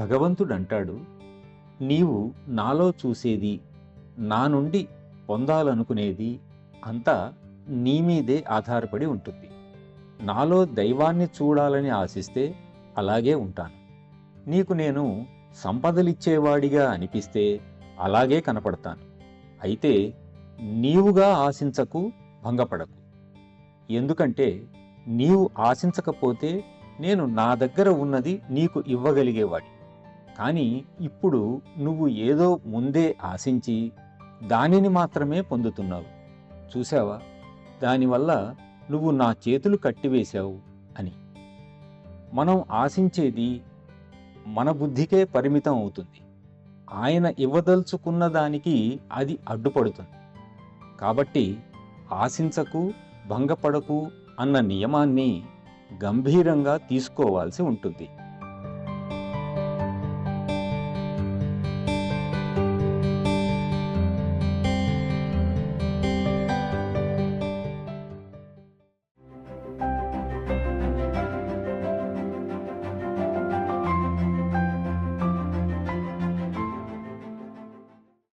భగవంతుడంటాడు, నీవు నాలో చూసేది, నా నుండి పొందాలనుకునేది అంతా నీ మీదే ఆధారపడి ఉంటుంది. నాలో దైవాన్ని చూడాలని ఆశిస్తే అలాగే ఉంటాను. నీకు నేను సంపదలిచ్చేవాడిగా అనిపిస్తే అలాగే కనపడతాను. అయితే నీవుగా ఆశించకు, భంగపడకు. ఎందుకంటే నీవు ఆశించకపోతే నేను నా దగ్గర ఉన్నది నీకు ఇవ్వగలిగేవాడి. కానీ ఇప్పుడు నువ్వు ఏదో ముందే ఆశించి దానిని మాత్రమే పొందుతున్నావు. చూసావా, దానివల్ల నువ్వు నా చేతులు కట్టివేశావు అని. మనం ఆశించేది మన బుద్ధికే పరిమితం అవుతుంది. ఆయన ఇవ్వదలుచుకున్న దానికి అది అడ్డుపడుతుంది. కాబట్టి ఆశించకు, భంగపడకు అన్న నియమాన్ని గంభీరంగా తీసుకోవాల్సి ఉంటుంది.